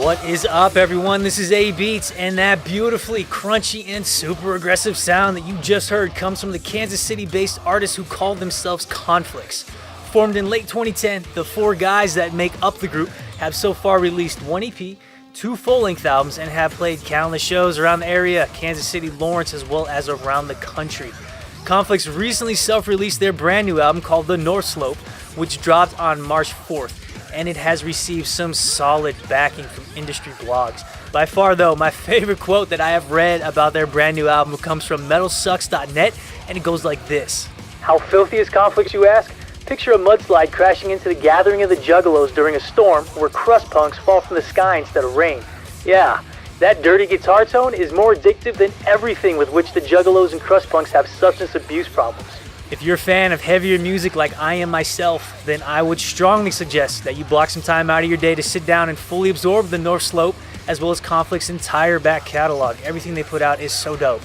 What is up, everyone? This is A Beats, and that beautifully crunchy and super aggressive sound that you just heard comes from the Kansas City-based artists who call themselves Conflicts. Formed in late 2010, the four guys that make up the group have so far released one EP, two full-length albums, and have played countless shows around the area, Kansas City, Lawrence, as well as around the country. Conflicts recently self-released their brand new album called The North Slope, which dropped on March 4th. And it has received some solid backing from industry blogs. By far, though, my favorite quote that I have read about their brand new album comes from metalsucks.net, and it goes like this. How filthy is Conflicts, you ask? Picture a mudslide crashing into the gathering of the Juggalos during a storm where crust punks fall from the sky instead of rain. Yeah, that dirty guitar tone is more addictive than everything with which the Juggalos and crust punks have substance abuse problems. If you're a fan of heavier music like I am myself, then I would strongly suggest that you block some time out of your day to sit down and fully absorb the North Slope, as well as Conflict's entire back catalog. Everything they put out is so dope.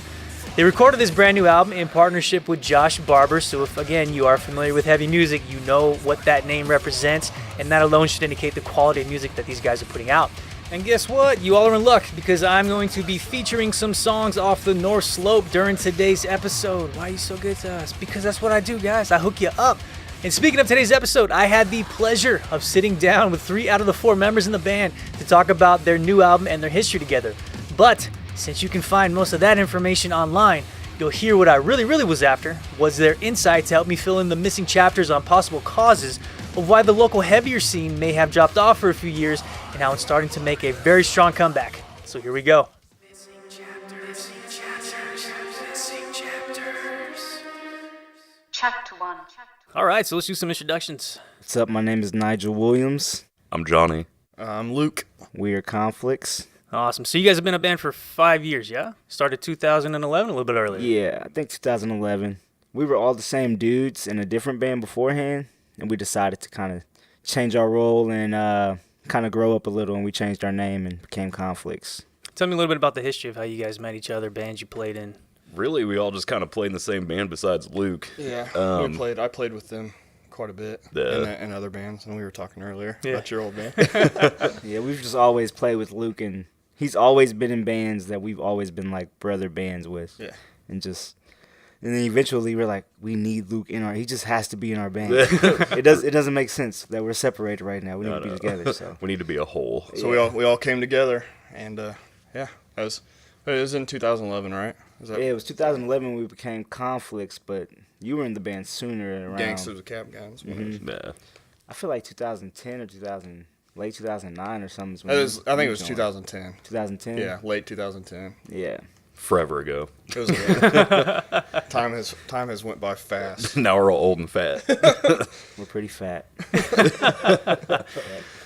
They recorded this brand new album in partnership with Josh Barber, so if, again, you are familiar with heavy music, you know what that name represents, and that alone should indicate the quality of music that these guys are putting out. And guess what? You all are in luck, because I'm going to be featuring some songs off the North Slope during today's episode. Why are you so good to us? Because that's what I do, guys. I hook you up. And speaking of today's episode, I had the pleasure of sitting down with 3 out of the 4 members in the band to talk about their new album and their history together. But since you can find most of that information online, you'll hear what I really was after, was their insight to help me fill in the missing chapters on possible causes of why the local heavier scene may have dropped off for a few years and how it's starting to make a very strong comeback. So here we go. Missing chapters. Chapter 1. All right, so let's do some introductions. What's up? My name is Nigel Williams. I'm Johnny. I'm Luke. We are Conflicts. Awesome. So you guys have been a band for 5 years, yeah? Started 2011, a little bit earlier. Yeah, I think 2011. We were all the same dudes in a different band beforehand, and we decided to kind of change our role and kind of grow up a little, and we changed our name and became Conflicts. Tell me a little bit about the history of how you guys met each other, bands you played in. Really, we all just kind of played in the same band besides Luke. Yeah, I played with them quite a bit in other bands, and we were talking earlier about your old band. Yeah, we've just always played with Luke, and he's always been in bands that we've always been like brother bands with. Yeah. And then eventually we're like, we need Luke he just has to be in our band. It doesn't make sense that we're separated right now. We need to be together. So we need to be a whole. So we all came together, and it was in 2011, right? It was 2011 when we became Conflicts, but you were in the band sooner around. Gangsters of Cap Guns. Mm-hmm. Yeah. I feel like 2010 or late 2009 or something. I think it was 2010. 2010? Yeah, late 2010. Yeah. Forever ago. It was time has went by fast. Now we're all old and fat. We're pretty fat.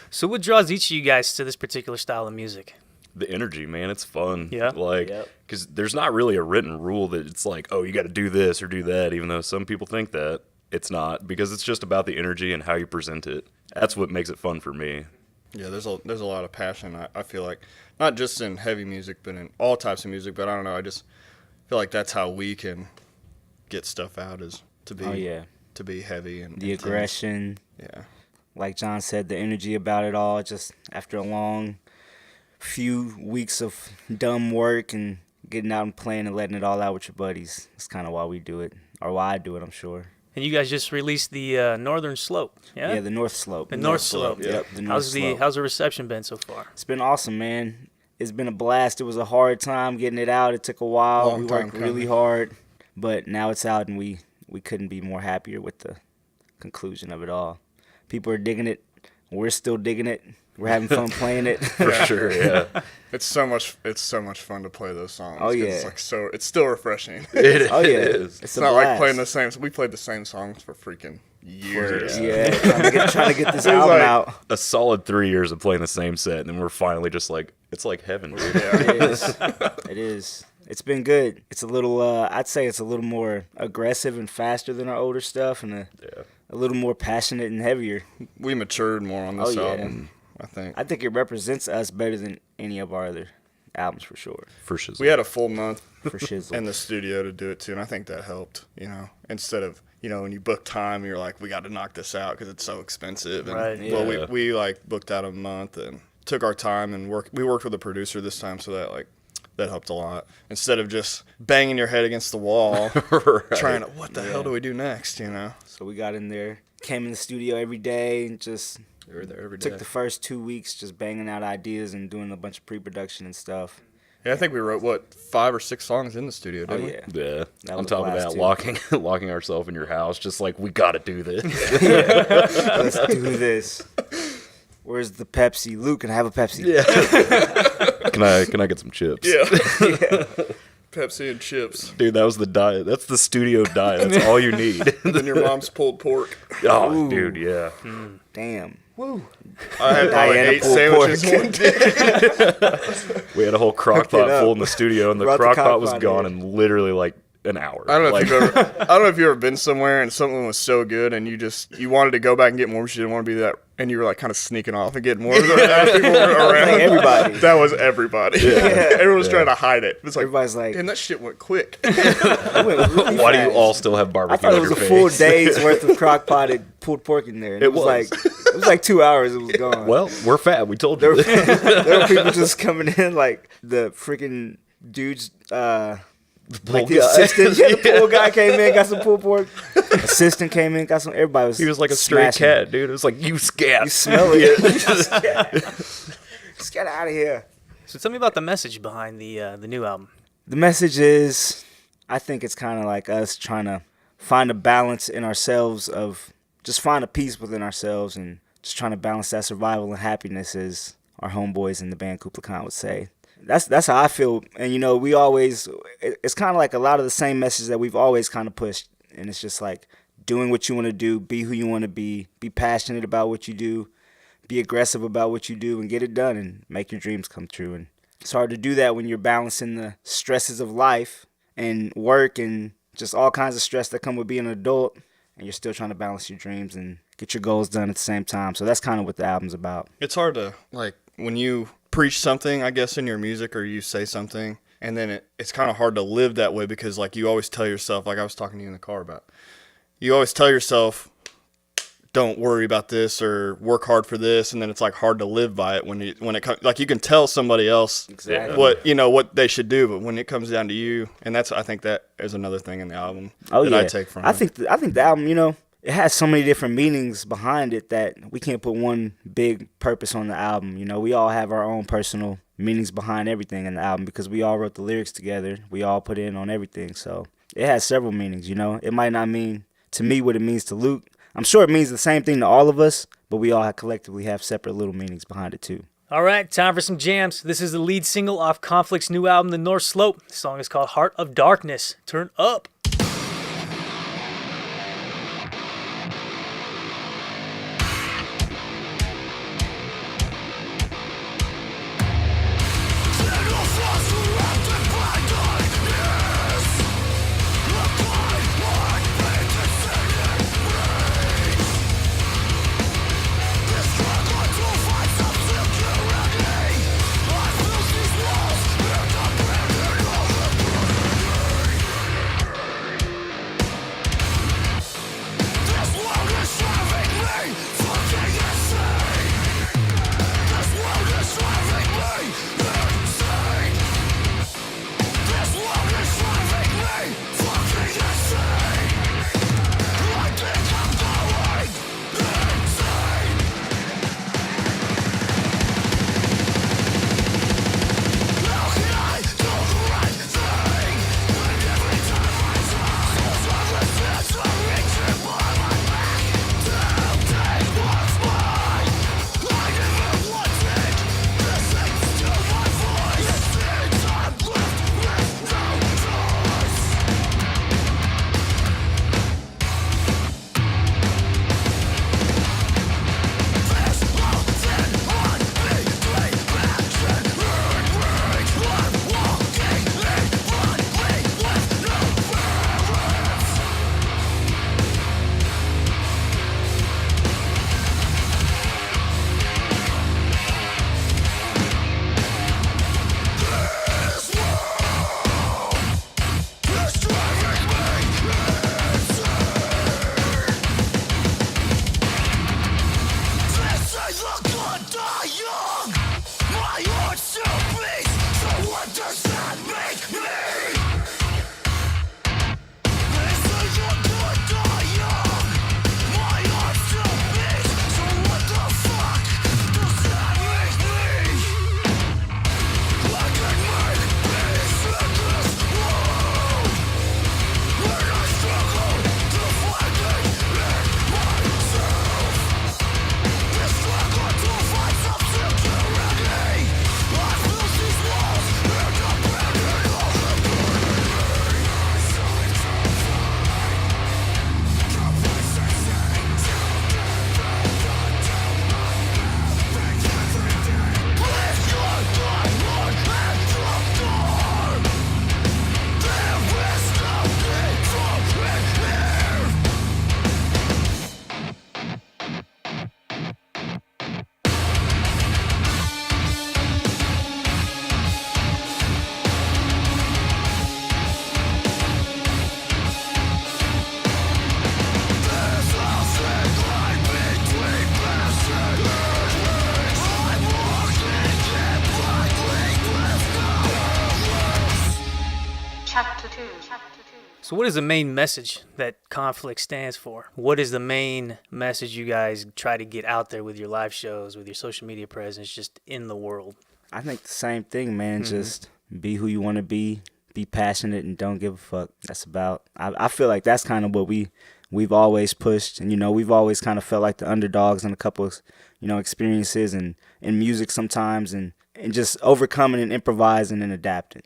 So what draws each of you guys to this particular style of music? The energy, man, it's fun. Yeah. Because there's not really a written rule that it's like, oh, you got to do this or do that, even though some people think that. It's not, because it's just about the energy and how you present it. That's what makes it fun for me. Yeah, there's a lot of passion, I feel like, not just in heavy music, but in all types of music. But I don't know, I just feel like that's how we can get stuff out, is to be heavy and the intense. aggression. Yeah. Like John said, the energy about it all, just after a long few weeks of dumb work and getting out and playing and letting it all out with your buddies. That's kind of why we do it, or why I do it, I'm sure. And you guys just released the Northern Slope, yeah? Yeah, the North Slope. The North Slope. Yep, the North Slope. How's the reception been so far? It's been awesome, man. It's been a blast. It was a hard time getting it out. It took a while. We worked really hard, but now it's out, and we couldn't be more happier with the conclusion of it all. People are digging it. We're still digging it. We're having fun playing it. For sure, yeah. It's so much fun to play those songs. Oh, yeah. It's still refreshing. It oh, yeah. is. It's not blast. like playing the same. We played the same songs for freaking years. Yeah, trying to get this album out. A solid 3 years of playing the same set, and then we're finally just like, it's like heaven, dude. Yeah. It is. It's been good. It's a little, I'd say it's a little more aggressive and faster than our older stuff, and a little more passionate and heavier. We matured more on this album, I think it represents us better than any of our other albums, for sure. For shizzle. We had a full month For shizzle. in the studio to do it too, and I think that helped. Instead of when you book time, you're like, we got to knock this out because it's so expensive. And, right. Well, we like booked out a month, and took our time and we worked with a producer this time, so that helped a lot. Instead of just banging your head against the wall, trying to, what the hell do we do next, you know? So we got in there, came in the studio every day, and just we were there every day. Took the first 2 weeks just banging out ideas and doing a bunch of pre-production and stuff. Yeah, I think we wrote, 5 or 6 songs in the studio, didn't we? Yeah. On top of that, locking ourselves in your house, just like, we got to do this. Let's do this. Where's the Pepsi? Luke, can I have a Pepsi? Yeah. Can I get some chips? Yeah. Pepsi and chips. Dude, that was the diet. That's the studio diet. That's all you need. And then your mom's pulled pork. Oh, ooh. Dude, yeah. Damn. Woo. I had probably 8 sandwiches one day. We had a whole crock pot full in the studio, and the crock pot was gone in literally like an hour. I don't know if you've ever been somewhere and something was so good and you wanted to go back and get more, but you didn't want to be that, and you were like kind of sneaking off and getting more. People were around. Like everybody. That was everybody. Yeah. Everyone was trying to hide it. It's like, everybody's like, damn, that shit went quick. Really why do you all still have barbecue? I thought it was a full day's worth of crock potted pulled pork in there. And it was like 2 hours. It was gone. Well, we're fat. We told you. There were people just coming in like the freaking dudes. Like the assistant, the pool guy came in, got some pulled pork. Assistant came in, got some. Everybody was. He was like a stray cat, dude. It was like, you scat. You smell it. Just get out of here. So tell me about the message behind the new album. The message is, I think it's kind of like us trying to find a balance in ourselves of just find a peace within ourselves and just trying to balance that survival and happiness, as our homeboys in the band Kubla Khan would say. That's how I feel. And, you know, it's kind of like a lot of the same message that we've always kind of pushed. And it's just like doing what you want to do, be who you want to be passionate about what you do, be aggressive about what you do, and get it done and make your dreams come true. And it's hard to do that when you're balancing the stresses of life and work and just all kinds of stress that come with being an adult, and you're still trying to balance your dreams and get your goals done at the same time. So that's kind of what the album's about. It's hard to, like, when you preach something, I guess, in your music, or you say something, and then it's kind of hard to live that way, because like you always tell yourself, like I was talking to you in the car about, you always tell yourself, don't worry about this or work hard for this, and then it's like hard to live by it when it comes, like you can tell somebody else exactly what they should do, but when it comes down to you, and I think that is another thing in the album I take from I think the album, you know, it has so many different meanings behind it that we can't put one big purpose on the album. You know, we all have our own personal meanings behind everything in the album because we all wrote the lyrics together. We all put in on everything. So it has several meanings, you know. It might not mean to me what it means to Luke. I'm sure it means the same thing to all of us, but we all collectively have separate little meanings behind it too. All right, time for some jams. This is the lead single off Conflict's new album, The North Slope. The song is called Heart of Darkness. Turn up. So what is the main message that Conflict stands for? What is the main message you guys try to get out there with your live shows, with your social media presence, just in the world? I think the same thing, man. Just be who you want to be passionate, and don't give a fuck. That's about, I feel like that's kind of what we've always pushed. And, you know, we've always kind of felt like the underdogs in a couple of, you know, experiences and in music sometimes, and just overcoming and improvising and adapting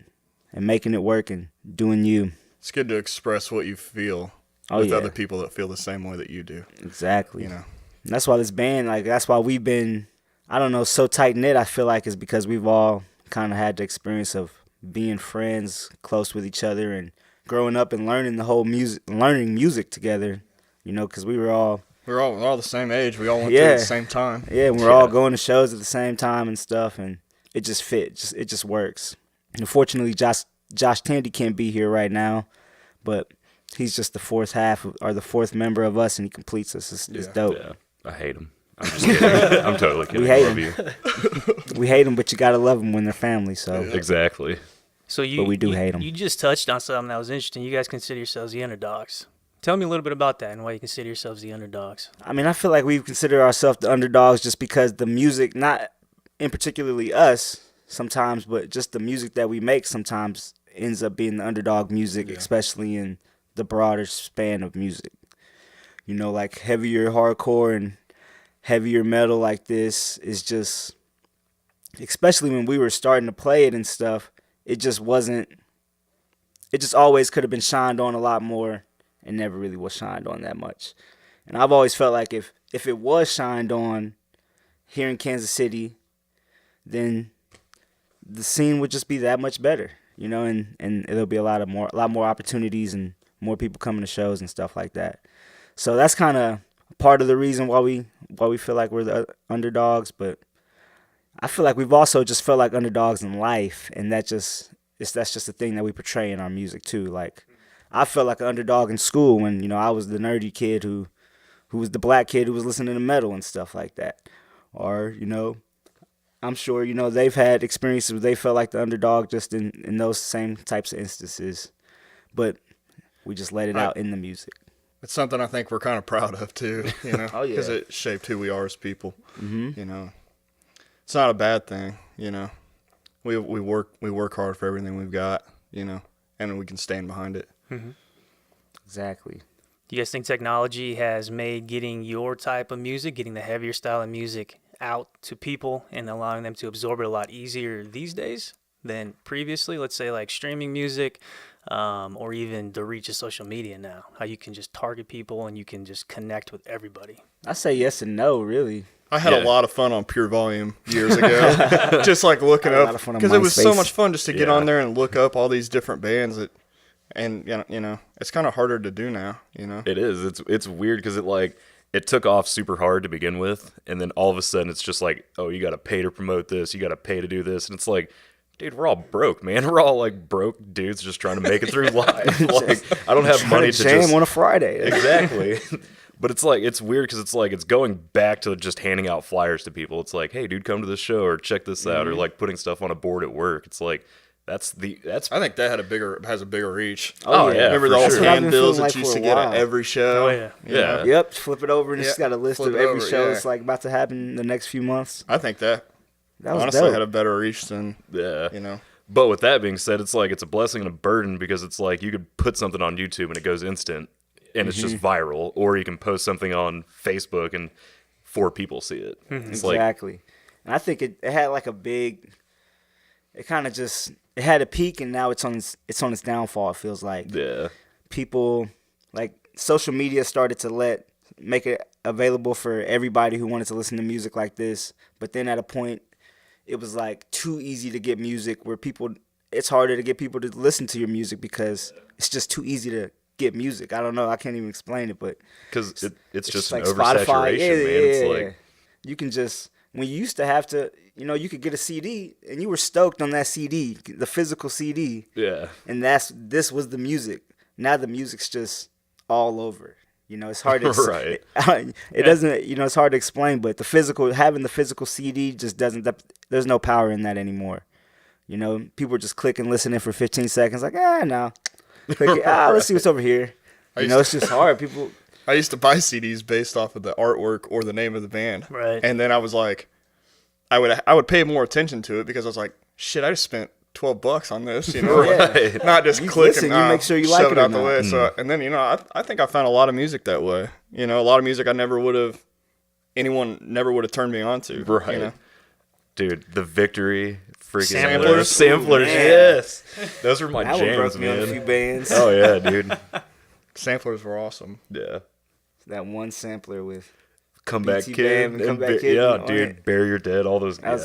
and making it work and doing you. It's good to express what you feel with other people that feel the same way that you do. Exactly. You know, and that's why this band, like, that's why we've been, I don't know, so tight-knit, I feel like, is because we've all kind of had the experience of being friends, close with each other, and growing up and learning learning music together, you know, because we're all the same age. We all went through it at the same time. Yeah, and we're all going to shows at the same time and stuff, and it just fits. It just works. Unfortunately, Josh Tandy can't be here right now, but he's just the fourth member of us, and he completes us. It's dope. Yeah, I hate him. I'm just kidding. I'm totally kidding. We hate I love him. We hate them, but you gotta love them when they're family. So Exactly. So but we do hate them. You just touched on something that was interesting. You guys consider yourselves the underdogs. Tell me a little bit about that and why you consider yourselves the underdogs. I mean, I feel like we consider ourselves the underdogs just because the music, not in particularly us sometimes, but just the music that we make sometimes ends up being the underdog music, especially in the broader span of music. You know, like heavier hardcore and heavier metal like this is just, especially when we were starting to play it and stuff, it just always could have been shined on a lot more and never really was shined on that much. And I've always felt like if it was shined on here in Kansas City, then the scene would just be that much better, you know, and there'll be a lot more opportunities and more people coming to shows and stuff like that. So that's kind of part of the reason why we feel like we're the underdogs, but I feel like we've also just felt like underdogs in life, and that's just a thing that we portray in our music too. Like, I felt like an underdog in school when, you know, I was the nerdy kid who was the black kid who was listening to metal and stuff like that. Or, you know, I'm sure, you know, they've had experiences where they felt like the underdog just in those same types of instances. But we just let it out in the music. It's something I think we're kind of proud of too, you know, Oh, yeah. because it shaped who we are as people. You know, it's not a bad thing. You know, we work hard for everything we've got. You know, and we can stand behind it. Exactly. Do you guys think technology has made getting your type of music, getting the heavier style of music out to people and allowing them to absorb it a lot easier these days than previously? Let's say like streaming music, or even the reach of social media now, how you can just target people and you can just connect with everybody. I say yes and no, really. I had a lot of fun on Pure Volume years ago, just like looking up, because it was so much fun just to get on there and look up all these different bands and you know, it's kind of harder to do now, you know. It is. It's weird because it took off super hard to begin with, and then all of a sudden it's just like, oh, you got to pay to promote this, you got to pay to do this, and it's like, dude, we're all broke, man. We're all like broke dudes just trying to make it through life. Like, I don't have money to jam just on a Friday. Exactly. But it's like, it's weird because it's going back to just handing out flyers to people. It's like, hey, dude, come to this show or check this out, or like putting stuff on a board at work. It's like, that's. I think that has a bigger reach. Oh yeah, remember the old sure. handbills that like you used for to a get while. at every show? Oh, yeah. Yeah. Yep, flip it over and it's got a list flip of it every over, show yeah. that's like about to happen in the next few months. I think that was honestly dope. had a better reach than Yeah. you know. But with that being said, it's like it's a blessing and a burden because it's like you could put something on YouTube and it goes instant and it's just viral, or you can post something on Facebook and 4 people see it. It's like, Exactly. And I think it had like a big, it kind of just, it had a peak and now it's on its downfall, it feels like. yeah, People, like social media started to make it available for everybody who wanted to listen to music like this. But then at a point, it was like too easy to get music where it's harder to get people to listen to your music because it's just too easy to get music. I don't know. I can't even explain it, but because it's just an like oversaturation, Spotify. Yeah, man. It's yeah. like, You can just, when you used to have to, you know, you could get a CD and you were stoked on that CD, the physical CD, yeah, and this was the music. Now the music's just all over. You know, it's hard to Right. It doesn't, you know, it's hard to explain, but having the physical CD just doesn't. There's no power in that anymore. You know, people are just clicking, listening for 15 seconds, like, no. click it. Let's see what's over here. It's just hard. People. I used to buy CDs based off of the artwork or the name of the band. Right. And then I was like, I would pay more attention to it because I was like, shit, I just spent $12 on this, Right. Not just You click listen, and you make sure you like shove it it or out the not. way. So, and then I think I found a lot of music that way. A lot of music I never would have. Anyone never would have turned me on to. Right. Dude, the Victory freaking Samplers. Yes. Those were my That one jams, broke me on a few man. bands. Oh yeah, dude. Samplers were awesome. Yeah. That one sampler with Comeback BT Kid. Bam and Comeback Kid Yeah, on dude. it. Bury Your Dead. All those. that was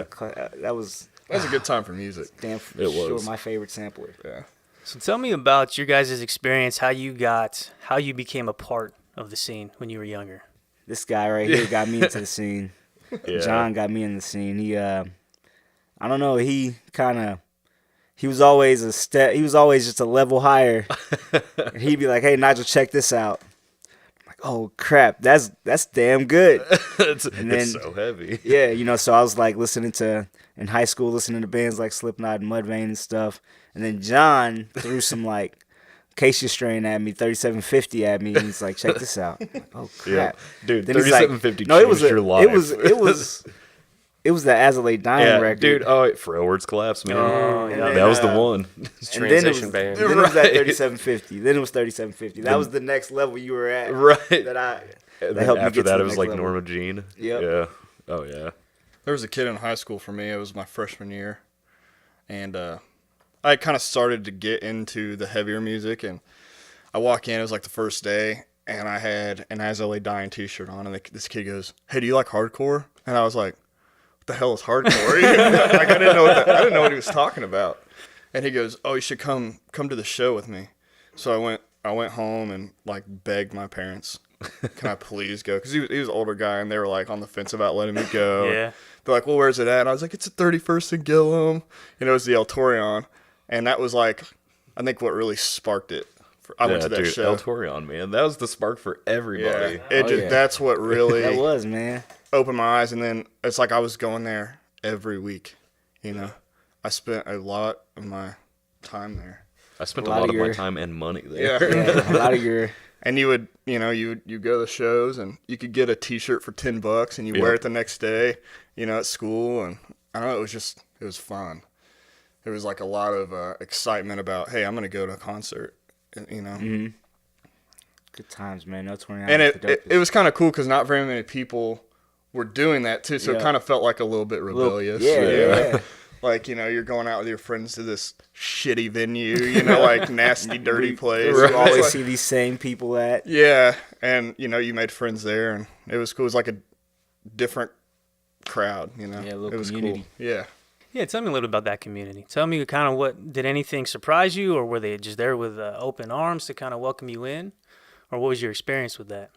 That was a good time for music. damn It sure was. my favorite sampler. Yeah. So tell me about your guys' experience, how you became a part of the scene when you were younger. This guy right here got me into the scene. Yeah. John got me in the scene. He I don't know, he was always just a level higher. And he'd be like, "Hey Nigel, check this out." I'm like, "Oh crap, that's damn good." it's so heavy. Yeah, so I was like in high school listening to bands like Slipknot and Mudvayne and stuff. And then John threw some like Acacia Strain at me, 3750 at me, and he's like, "Check this out." I'm like, "Oh crap." Yeah. Dude, Then he's like, 3750 no, it was changed your life. It was the Azalea Dying Yeah, record. dude. Oh, Frailwords Collapse, man. Oh, yeah. That was the one. And then it was, Transition band. then it was that Right. 3750. Then it was 3750. That was the next level you were at. Right. That And helped then me after get to that, the it was next like level. Norma Jean. Yep. Yeah. Oh, yeah. There was a kid in high school for me. It was my freshman year. And I kind of started to get into the heavier music. And I walk in, it was like the first day, and I had an As I Lay Dying t-shirt on. And this kid goes, "Hey, do you like hardcore?" And I was like, "What the hell is hardcore?" Like, I didn't know what he was talking about. And he goes, "Oh, you should come to the show with me." So I went home and like begged my parents, "Can I please go?" Because he was an older guy, and they were like on the fence about letting me go. Yeah. They're like, "Well, where's it at?" And I was like, "It's at 31st and Gillum." And it was the El Torion. And that was like, I think what really sparked it. I went to that dude, show. El Torion, man. That was the spark for everybody. Yeah. That's what really that was, man. opened my eyes. And then it's like I was going there every week. I spent a lot of my time there. I spent a lot lot of of my your- time and money there. Yeah, a lot of your And you would go to the shows, and you could get a T-shirt for $10, and you wear Yep. it the next day, at school. And I don't know, it was fun. There was like a lot of excitement about, hey, I'm gonna go to a concert, good times, man. No 29. And it was kind of cool because not very many people were doing that too, so it Yeah. kind of felt like a little bit rebellious. Yeah. Like, you're going out with your friends to this shitty venue, like nasty, dirty place. You It's always like- see these same people at. Yeah, and you made friends there, and it was cool. It was like a different crowd, Yeah, a little it was community. cool. Yeah. Yeah, tell me a little about that community. Tell me kind of did anything surprise you, or were they just there with open arms to kind of welcome you in? Or what was your experience with that?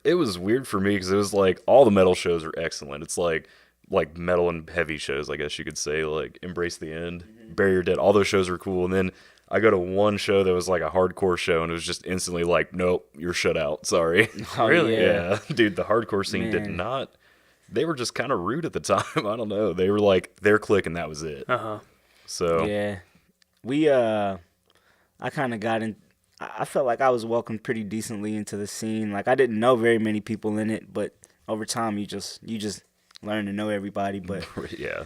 It was weird for me because it was like all the metal shows are excellent. It's like metal and heavy shows, I guess you could say, like Embrace the End, Bury Your Dead. All those shows are cool. And then I go to one show that was like a hardcore show, and it was just instantly like, "Nope, you're shut out. Sorry." Oh, Really? Yeah, dude, the hardcore scene did Man. not. They were just kind of rude at the time. I don't know. They were like their clique, and that was it. Uh-huh. So Yeah. We I kind of got in. I felt like I was welcomed pretty decently into the scene. Like I didn't know very many people in it, but over time you just learn to know everybody. But yeah,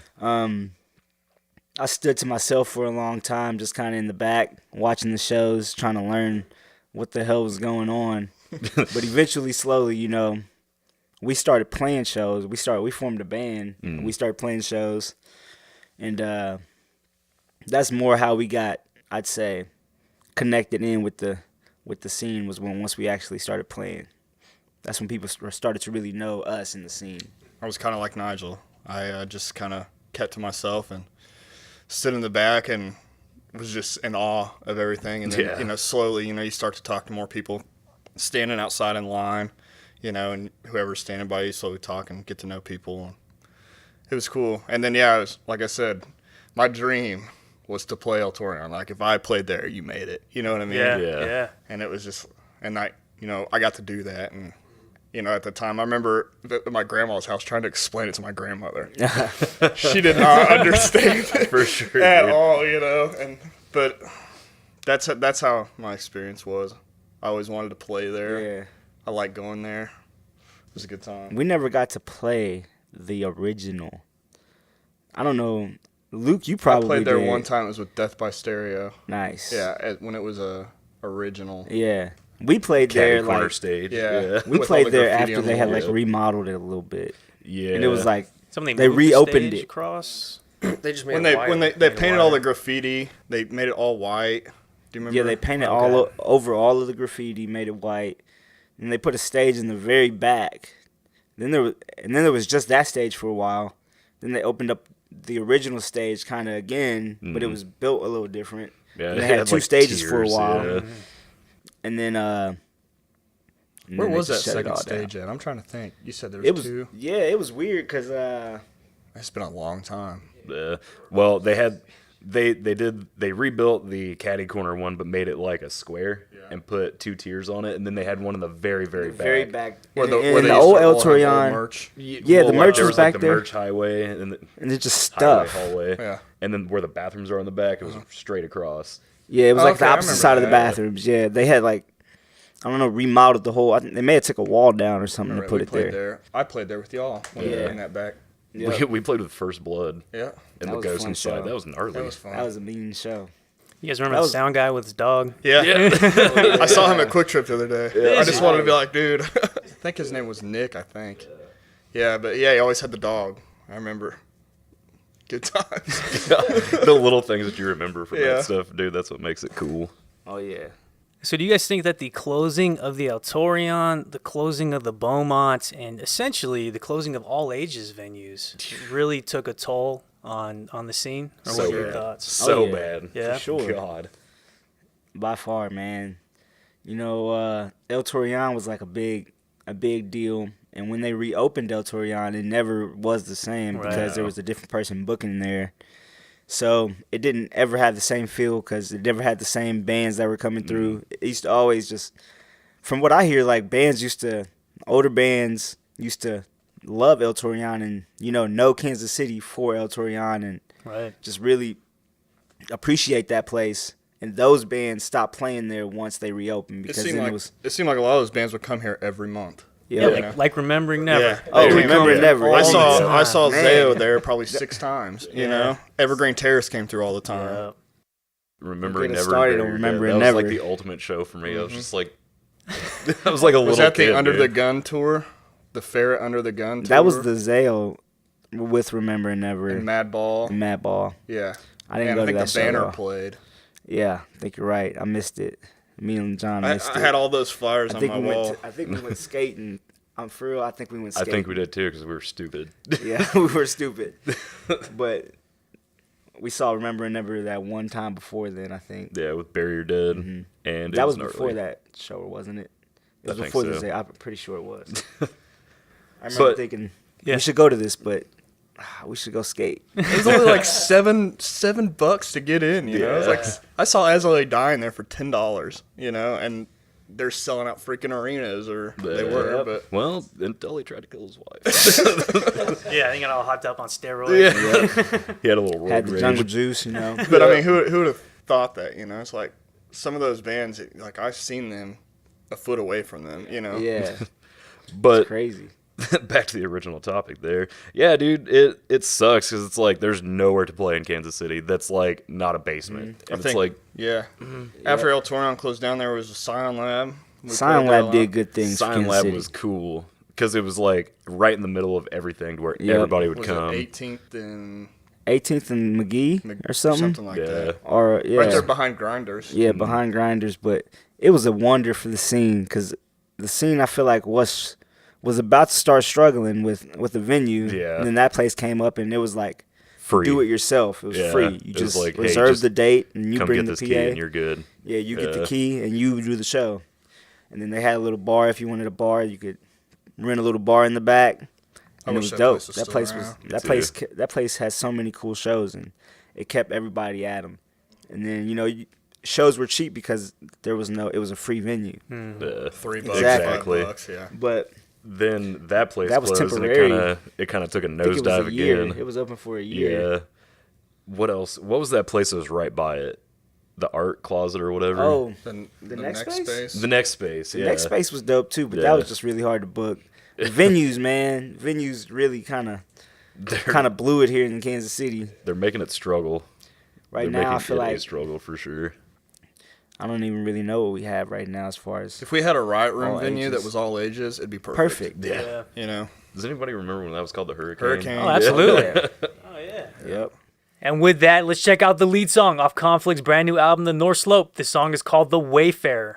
I stood to myself for a long time, just kind of in the back, watching the shows, trying to learn what the hell was going on. But eventually, slowly, we started playing shows. We formed a band. And we started playing shows, and that's more how we got, I'd say, connected in with the scene. Was once we actually started playing. That's when people started to really know us in the scene. I was kind of like Nigel. I just kind of kept to myself and stood in the back and was just in awe of everything. And then, Yeah. Slowly, you start to talk to more people standing outside in line, and whoever's standing by you, slowly talk and get to know people. It was cool. And then, yeah, it was, like I said, my dream was to play El Torion. Like, if I played there, you made it. You know what I mean? Yeah. And it was just, and I got to do that. And, at the time, I remember at my grandma's house trying to explain it to my grandmother. She did not understand it for sure. at dude. all, but That's how my experience was. I always wanted to play there. Yeah. I like going there. It was a good time. We never got to play the original. I don't know. Luke, you probably I played there did. one time. It was with Death by Stereo. Nice. Yeah, when it was a original. Yeah. We played Caddy there corner like stage. Yeah. we With played all the there graffiti after on they the had wall. like remodeled it a little bit. Yeah. And it was like Something they moved the reopened stage it. across. They just made When it they white. when they painted all the graffiti, they made it all white. Do you remember? Yeah, they painted over all of the graffiti, made it white, and they put a stage in the very back. Then there was just that stage for a while. Then they opened up the original stage kind of again, but it was built a little different. Yeah, and they it had two like stages for a tiers, while, yeah. and then Where was that shut it second all stage down. at? I'm trying to think. You said there It was was two. yeah, it was weird because It's been a long time. Well, they rebuilt the caddy corner one, but made it like a square and put 2 tiers on it, and then they had one in the very very back Where in the, the, where they old used to El all have old Torreon. merch. Yeah, the merch there was like back the there. merch highway and And it's just highway stuff. hallway. Yeah. And then where the bathrooms are on the back, it was straight across. Yeah, it was like Okay, the I opposite remember side of the that. bathrooms. Yeah, they had like, I don't know, remodeled the whole. I think they may have took a wall down or something Right, to put we it played there. I played there with y'all when we Yeah. were in that back. Yeah. We played with First Blood Yeah. and That the was a Ghost fun inside. show. That was gnarly. That was fun. That was a mean show. You guys remember That the was- sound guy with his dog? Yeah. I saw him at Quick Trip the other day. I just wanted to be like, dude. I think his name was Nick, I think. Yeah, but yeah, he always had the dog. I remember. Good times. The little things that you remember from Yeah. that stuff, dude, that's what makes it cool. Oh yeah. So do you guys think that the closing of the El Torreon, the closing of the Beaumont, and essentially the closing of all ages venues really took a toll on the scene? Or So what are your bad. thoughts? So yeah. bad. Yeah. For sure. God. By far, man. You know, El Torreon was like a big deal, and when they reopened El Torreon, it never was the same Right. because there was a different person booking there. So it didn't ever have the same feel because it never had the same bands that were coming through. It used to always just, from what I hear, like older bands used to love El Torreon and, know Kansas City for El Torreon and Right. just really appreciate that place. And those bands stopped playing there once they reopened It because seemed then like it was a lot of those bands would come here every month. Yeah, yeah. like Remembering Never. Yeah. Oh, They would Remember come- Never. I all saw the I saw time. Zayo Man. there probably 6 times. You Yeah. know, Evergreen Terrace came through all the time. Yeah. Remembering Get it Never. started on Never, Remembering that was Never. like the ultimate show for me. I was just like, I was like a little Was that the kid, Under dude. the Gun tour? The Ferret Under the Gun tour? That was the Zale with Remember Never and Madball. and Madball. Yeah. I didn't And go I to think that the show. Banner though. played. Yeah, I think you're right. I missed it. Me and John I missed it. had all those flyers I on think my we wall. went skating. I'm for real. I think we went I skating. think we did too because we were stupid. Yeah, we were stupid. But we saw Remember Never that one time before then, I think. Yeah, with Bury Your Dead, and it That was gnarly. before that show, wasn't it? It was I think before so. the Zale. I'm pretty sure it was. I remember But- thinking, Yeah. we should go to this, but we should go skate. It was only like $7 to get in, you know? It was like, I saw Edgley dying there for $10, and they're selling out freaking arenas, or they were, Yep. but Well, until he tried to kill his wife. Yeah, I think got all hopped up on steroids. He had a little road Had the rage. jungle juice, But I mean, who would have thought that? It's like some of those bands. Like I've seen them a foot away from them. Yeah, But crazy. back to the original topic there. Yeah, dude, it sucks because it's like there's nowhere to play in Kansas City that's like not a basement. And it's like yeah. After El Torreon closed down, there was a Scion Lab. We Scion played there a Lab lot. did good things. for Scion Kansas Lab City. was cool because it was like right in the middle of everything to where Yep. everybody would Was come. it 18th and 18th and McGee or something. like Yeah. that? Or yeah, Right there behind Grinders. yeah, behind Grinders. But it was a wonder for the scene because the scene I feel like was about to start struggling with the venue. Yeah. And then that place came up and it was like Free. do it yourself. It was Yeah. free. You It was just like, hey, reserve just the date and you Come bring get the this PA. key and you're good. Yeah, you get the Yeah. key and you do the show. And then they had a little bar. If you wanted a bar, you could rent a little bar in the back. And it wish was that dope. place was That still place around. was that too. place. That place has so many cool shows, and it kept everybody at them. And then shows were cheap because there was no. It was a free venue. $3. $3, Exactly. $5, yeah. But Then that place That was closed temporary. and it kind of took a I think it was nosedive a year. again. It was open for a year. Yeah. What else? What was that place that was right by it? the art closet or whatever. Oh, the next space? The next space, yeah. The next space was dope too, but that was just really hard to book. The venues, man, really kind of blew it here in Kansas City. They're making it struggle. Right now, I feel like struggle for sure. I don't even really know what we have right now as far as. If we had a Riot Room venue that was all ages, it'd be perfect. Yeah. You know. Does anybody remember when that was called the Hurricane? Hurricane. Oh, absolutely. Oh, yeah. Yep. And with that, let's check out the lead song off Conflict's brand new album, The North Slope. This song is called The Wayfarer.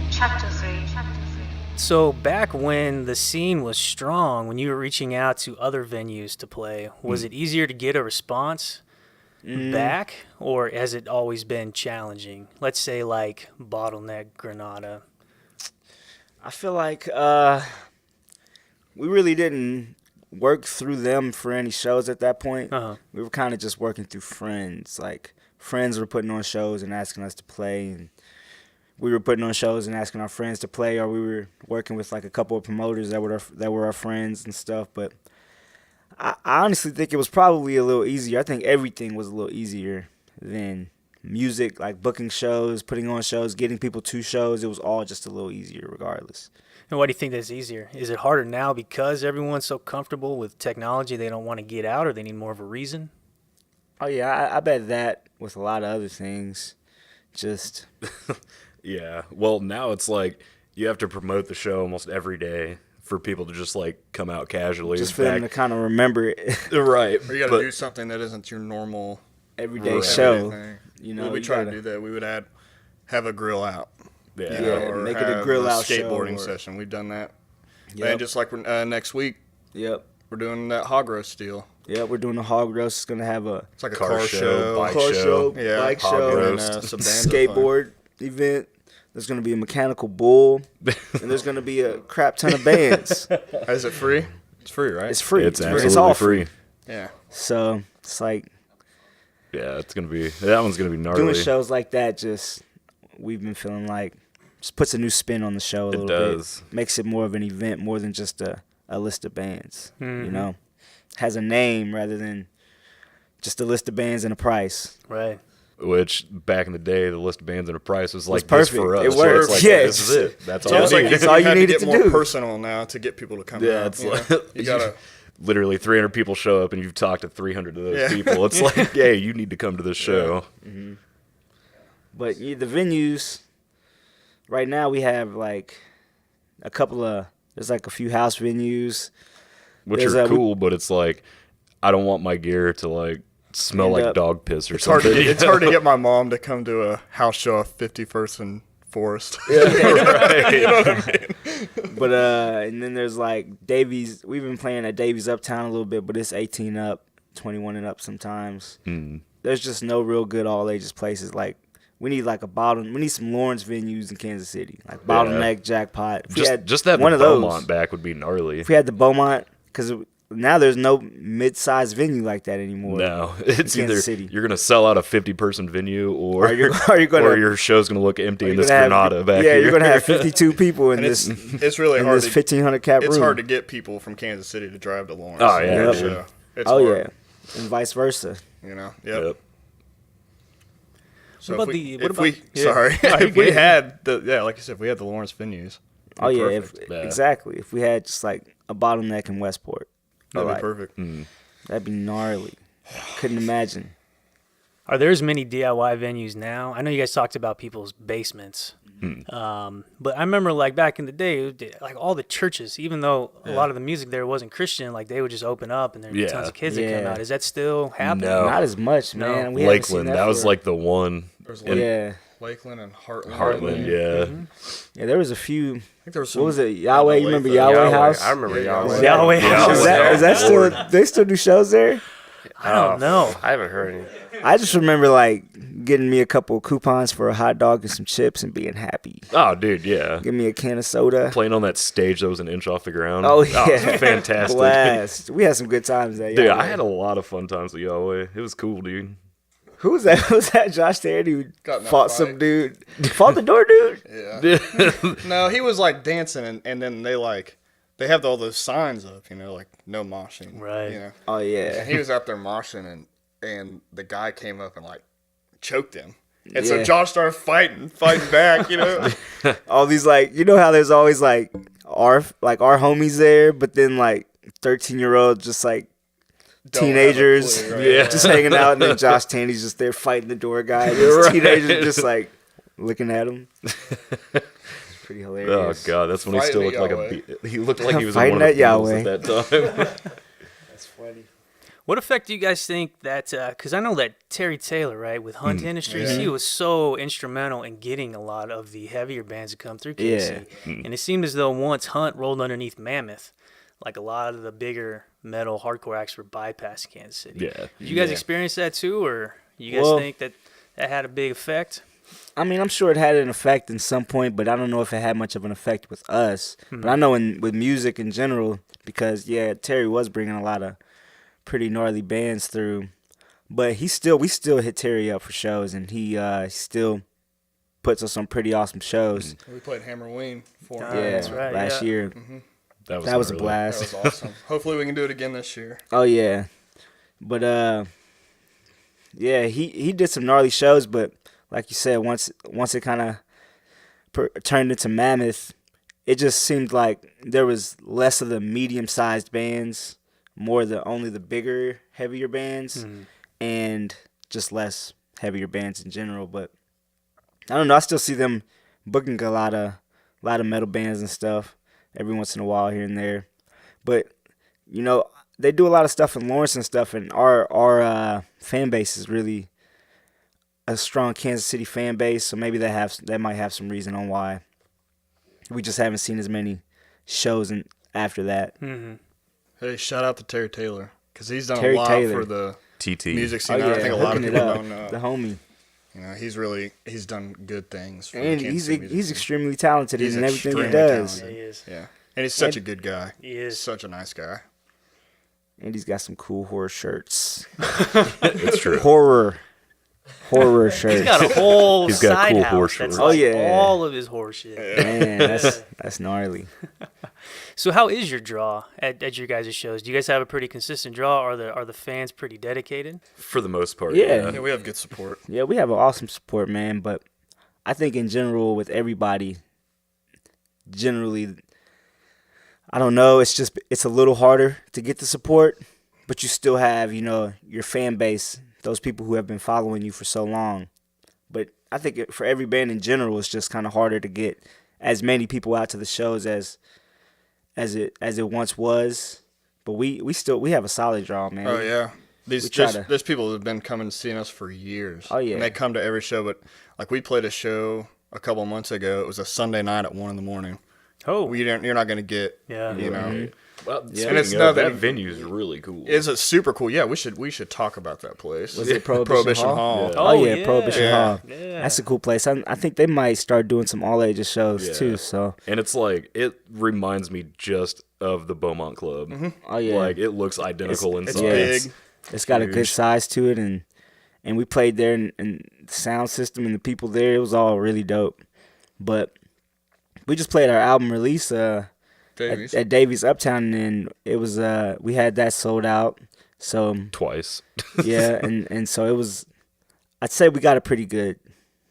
Chapter 3. So back when the scene was strong, when you were reaching out to other venues to play, was it easier to get a response back, or has it always been challenging? Let's say like Bottleneck, Granada. I feel like we really didn't work through them for any shows at that point. We were kind of just working through friends. Like, friends were putting on shows and asking us to play, and we were putting on shows and asking our friends to play, or we were working with like a couple of promoters that were our friends and stuff. But I honestly think it was probably a little easier. I think everything was a little easier than music, like booking shows, putting on shows, getting people to shows. It was all just a little easier regardless. And why do you think that's easier? Is it harder now because everyone's so comfortable with technology they don't want to get out, or they need more of a reason? Oh, yeah, I bet that with a lot of other things. Just... Yeah. Well, now it's like you have to promote the show almost every day for people to just like come out casually. Just for them to kind of remember it. Right. Or you got to do something that isn't your normal everyday show. Thing. You know, we try to do that. We would have a grill out. Yeah. Or make it a have grill out show skateboarding or- session. We've done that. Yep. And just like next week, Yep. we're doing that hog roast deal. Yeah, we're doing a hog roast. It's gonna have a It's like a Car car show, show, bike car show, yeah, bike hog show, roast. and some band skateboard event. There's gonna be a mechanical bull, and there's gonna be a crap ton of bands. Is it free? It's free, right? It's free. It's free. absolutely all free. Yeah. So it's like Yeah, that one's gonna be gnarly. doing shows like that. Just we've been feeling like just puts a new spin on the show a little does. bit. Makes it more of an event, more than just a list of bands. You know, has a name rather than just a list of bands and a price. Right. Which back in the day, the list of bands and a price was like perfect. this for us. It So worked. it's like, Yeah, this is it. That's all. It's we like need. you, That's all you had to needed get to more do. personal now to get people to come Yeah, out. it's you like know? You gotta. literally 300 people show up and you've talked to 300 of those Yeah. people. It's like, hey, you need to come to this show. But the venues, right now we have like there's like a few house venues. Which There's are cool, but it's like, I don't want my gear to like smell like dog piss or something. It's hard to get my mom to come to a house show of 51st and Forest. But and then there's like Davies. We've been playing at Davies Uptown a little bit, but it's 18 up, 21 and up sometimes. There's just no real good all ages places. Like we need like we need some Lawrence venues in Kansas City, like Bottleneck, Jackpot. If we had Just that one of Beaumont those. back would be gnarly. If we had the Beaumont, because now there's no mid-sized venue like that anymore. No, in it's Kansas either City. you're gonna sell out a 50-person venue, or you're gonna, or your show's gonna look empty in you're this gonna have- Granada back yeah, here. you're gonna have 52 people in And this. it's really in hard. this 1,500 cap It's room. hard to get people from Kansas City to drive to Lawrence. Oh, yeah, Yep. sure. It's Oh hard, yeah, and vice versa. You know. Yep. So What if about we, the- what if we about- yeah. sorry, if we had like you said, if we had the Lawrence venues. Oh it'd be yeah, perfect. exactly. If we had just like a Bottleneck in Westport, That'd like, be perfect. that'd be gnarly. Couldn't imagine. Are there as many DIY venues now? I know you guys talked about people's basements. But I remember like back in the day, like all the churches, even though a lot of the music there wasn't Christian, like they would just open up and there'd be tons of kids that come Yeah. out. Is that still happening? No. Not as much, No. man. We haven't seen Lakeland, that was for- like the one. There's yeah, Lakeland and Heartland. Heartland, yeah. yeah. There was a few. I think there was some, What was it? Yahweh. You remember Lathan. Yahweh House? I remember Yahweh. Yahweh House. Is that still? They still do shows there? I don't know. I haven't heard any. I just remember like getting me a couple of coupons for a hot dog and some chips and being happy. Oh, dude, yeah. Give me a can of soda. Playing on that stage that was an inch off the ground. Oh it yeah, was fantastic. Blast. We had some good times there. Dude, I had a lot of fun times with Yahweh. It was cool, dude. Who was that? Was that Josh Terry who Got in that fought fight. some dude? Fought the door dude? Yeah. No, he was like dancing, and then they have all those signs up, you know, like no moshing. Right. You know. Oh And yeah. he was out there moshing, and the guy came up and like choked him. And so Yeah. Josh started fighting back, you know. All these like, you know how there's always like our homies there, but then like 13-year-olds just like Don't have a teenagers, clue, right? Yeah. just hanging out, and then Josh Tandy's just there fighting the door guy. And these teenagers just like looking at him. It's pretty Oh hilarious. god, that's when he still looked Fighting like Yahweh. he looked like he was in Fighting one of the at Beatles Yahweh. at that time. That's funny. What effect do you guys think that, because I know that Terry Taylor, right, with Hunt Industries, Yeah. he was so instrumental in getting a lot of the heavier bands to come through KC. And it seemed as though once Hunt rolled underneath Mammoth, like a lot of the bigger metal hardcore acts were bypassing Kansas City. Yeah. Did you guys Yeah. experience that too, or you guys Well- think that had a big effect? I mean, I'm sure it had an effect in some point, but I don't know if it had much of an effect with us. But I know with music in general, because Terry was bringing a lot of pretty gnarly bands through. But we still hit Terry up for shows, and he still puts us on pretty awesome shows. We played Hammerween for him. Yeah, that's right, last yeah. year. That That was a gnarly. That blast. was awesome. Hopefully we can do it again this year. Oh yeah, but he did some gnarly shows. But like you said, once it kind of turned into Mammoth, it just seemed like there was less of the medium-sized bands, more only the bigger, heavier bands, and just less heavier bands in general. But I don't know. I still see them booking a lot of metal bands and stuff every once in a while here and there. But you know, they do a lot of stuff in Lawrence and stuff, and our fan base is really a strong Kansas City fan base, so maybe that might have some reason on why we just haven't seen as many shows after that. Mm-hmm. Hey, shout out to Terry Taylor, because he's done Terry a lot Taylor. for the TT. music scene. Oh, yeah, I think a lot of hooking people it up. don't know. The homie. You know, he's done good things. For And the Kansas City music he's scene. extremely talented He's in everything he extremely does. talented. He is. Yeah, and he's such a good guy. He is. Such a nice guy. And he's got some cool horror shirts. It's true. Horror shirts. He's got a whole He's got side cool house horse that's shorts. like Oh, yeah. all of his horse shit. Man, that's gnarly. So how is your draw at your guys' shows? Do you guys have a pretty consistent draw? Are the fans pretty dedicated? For the most part, Yeah. Yeah, we have good support. Yeah, we have an awesome support, man. But I think in general with everybody, generally, I don't know. It's a little harder to get the support, but you still have, your fan base, those people who have been following you for so long. But I think for every band in general, it's just kind of harder to get as many people out to the shows as it once was. But we have a solid draw, man. Oh yeah, there's people that have been coming and seeing us for years. Oh, yeah. and they come to every show. But like we played a show a couple of months ago. It was a Sunday night at 1 a.m. Oh, You're not going to get. Yeah. You know. Mm-hmm. Well, And speaking it's of, not that that- venue's really cool. It's a super cool. Yeah, we should talk about that place. Was it Prohibition Hall? Yeah. Oh, Oh, yeah, yeah. Prohibition Yeah. Hall. Yeah. That's a cool place. I think they might start doing some all ages shows Yeah. too. So, And it's like, it reminds me just of the Beaumont Club. oh yeah, Like, it looks identical It's inside. yeah, big. it's got a good huge. size to it, and we played there, and the sound system and the people there, it was all really dope. But we just played our album release Davies. at Davies Uptown, and it was we had that sold out. So Twice. yeah, and so it was. I'd say we got a pretty good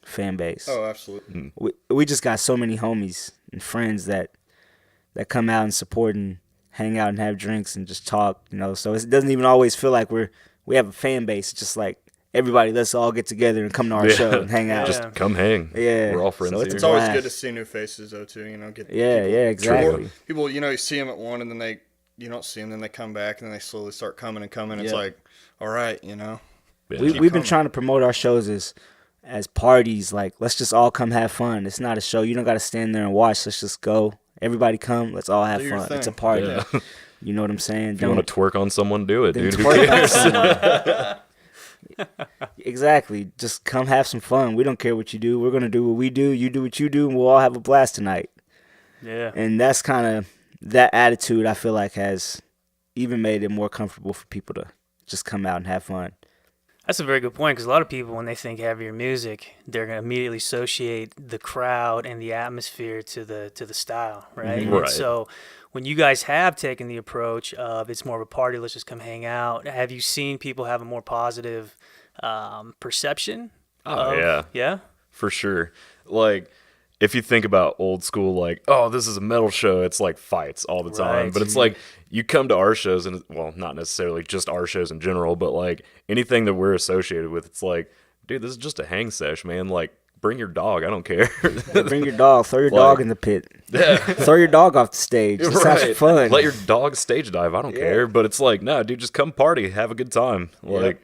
fan base. Oh, absolutely. We just got so many homies and friends that come out and support and hang out and have drinks and just talk, So it doesn't even always feel like we have a fan base. It's just like everybody, let's all get together and come to our show and hang out. Just come hang. Yeah. We're all friends So it's here. It's always Blast. good to see new faces though too. Get Yeah, people, yeah, exactly. People, you see them at 1 and then you don't see them, then they come back and then they slowly start coming and coming. It's Yeah. like, all right, Yeah. We've been coming. trying to promote our shows as parties. Like, let's just all come have fun. It's not a show. You don't got to stand there and watch. Let's just go. Everybody come. Let's all have Do your fun. It's a thing. party. Yeah. You know what I'm saying? If you want to twerk on someone, do it, Then dude. Who twerk on cares? someone. Exactly. Just come have some fun. We don't care what you do. We're going to do what we do. You do what you do, and we'll all have a blast tonight. yeah. And that's kind of that attitude, I feel like, has even made it more comfortable for people to just come out and have fun. That's a very good point, because a lot of people, when they think heavier music, they're going to immediately associate the crowd and the atmosphere to the style, right? Mhm. And Right. so when you guys have taken the approach of it's more of a party, let's just come hang out, have you seen people have a more positive perception? Oh, yeah. Yeah? For sure. Like, if you think about old school, like, oh, this is a metal show, it's like fights all the time. Right. But it's like, you come to our shows, and, well, not necessarily just our shows in general, but like anything that we're associated with, it's like, dude, this is just a hang sesh, man. Like, bring your dog. I don't care. Bring your dog. Throw your dog in the pit. Throw your dog off the stage. Let's have some fun. Let your dog stage dive. I don't care. But it's like, no, dude, just come party. Have a good time. Like,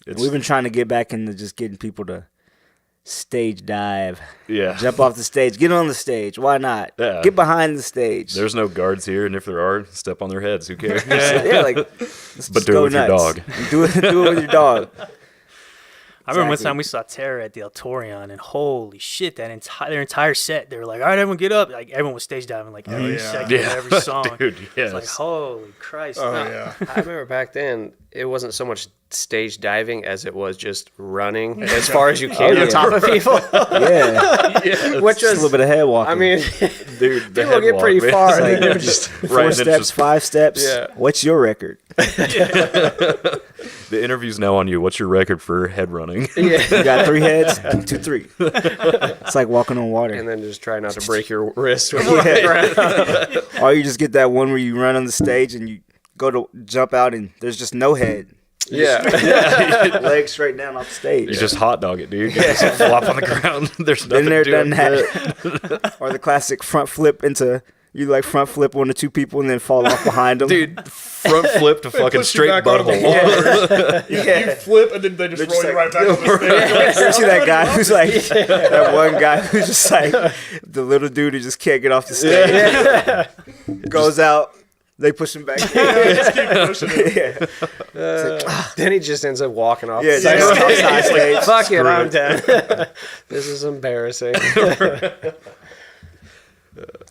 it's, We've been trying to get back into just getting people to stage dive. yeah. Jump off the stage. Get on the stage. Why not? Yeah. Get behind the stage. There's no guards here, and if there are, step on their heads. Who cares? yeah, like, let's But just do it go with your nuts. dog. Do it with your dog. I remember one Exactly. time we saw Terror at the Altorion, and holy shit, their entire set, they were like, all right, everyone get up. Like, everyone was stage diving, like, every yeah. second Yeah. of every song. Dude, yes. It's like, holy Christ. Oh No. yeah. I remember back then, it wasn't so much stage diving as it was just running as far as you can yeah. on top of people. Yeah. Which Just a was, little bit of head walking. I mean, Dude, the people get headwalk, pretty man. far. It's I like- think they're just right, 4 and it's steps, just- 5 steps. Yeah. What's your record? The interview's now on you. What's your record for head running? You got 3 heads? 2, 3. It's like walking on water. and then just try not to break your wrist. With Or you just get that one where you run on the stage and you go to jump out and there's just no head. yeah. Legs straight down off the stage. You just hot dog it, dude. You just flop on the ground. There's nothing Been there, doing done that. Or the classic front flip into You like front flip one or two people and then fall off behind them. Dude, front flip to fucking push you straight back on the butthole. You flip and then they just roll you right back to the stage. You see that guy who's like, that one guy who's just like, the little dude who just can't get off the stage. Goes out, they push him back. Just keep pushing it. Then he just ends up walking off. Yeah, the side. just outside stage. Fuck it, I'm done. This is embarrassing.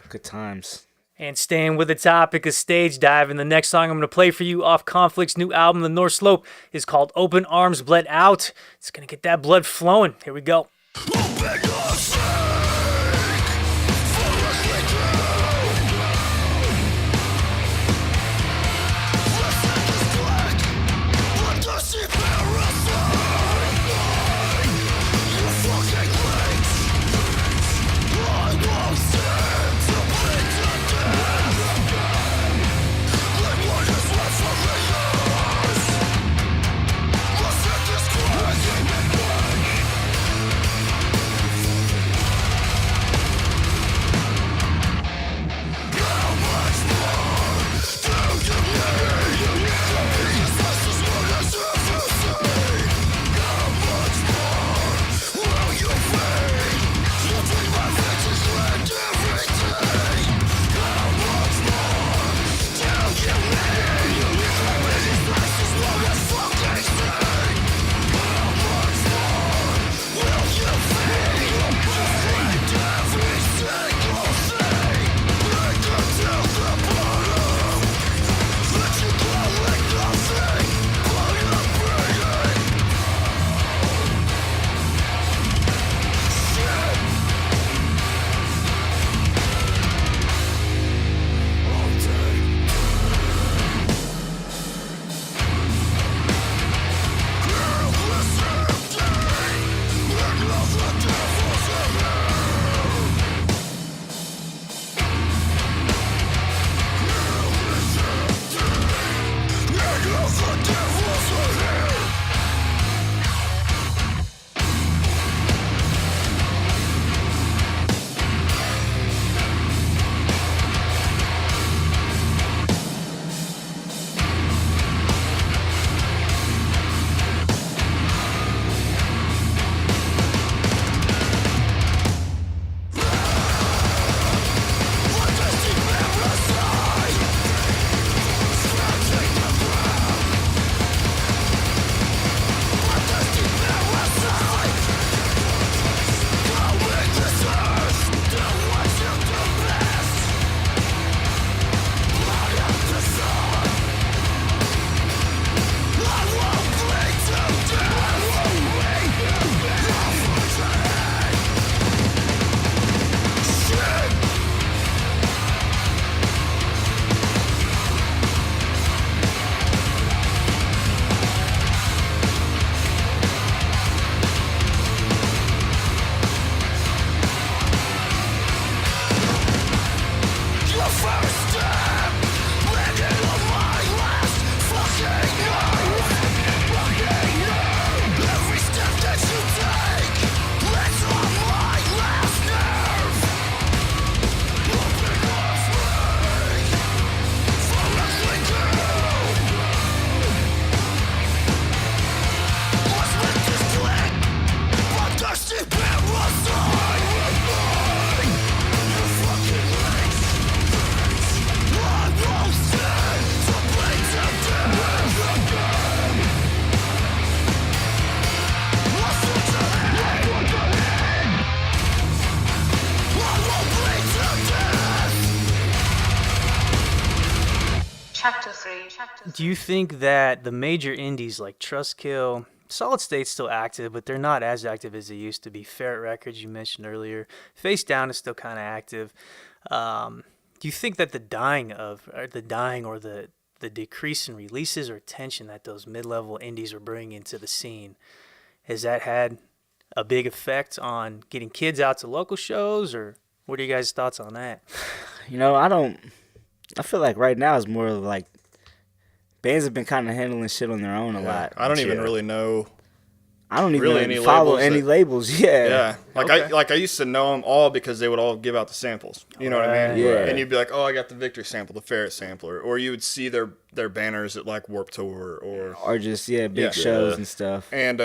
Good times. And staying with the topic of stage diving, the next song I'm going to play for you off Conflict's new album, The North Slope, is called Open Arms Bled Out. It's going to get that blood flowing. Here we go. Do you think that the major indies like Trustkill, Solid State's still active, but they're not as active as they used to be? Ferret Records, you mentioned earlier. Face Down is still kind of active. Do you think that the dying or the decrease in releases or attention that those mid-level indies are bringing to the scene, has that had a big effect on getting kids out to local shows, or what are you guys' thoughts on that? You know, I feel like right now it's more of like bands have been kind of handling shit on their own a lot. I don't even really know I don't even really any follow labels any labels. Yeah. Yeah, like I used to know them all because they would all give out the samples. You know what I mean? Yeah. And you'd be like, oh, I got the Victory sample, the Ferret sampler, or you would see their banners at like Warped Tour or just big shows and stuff. And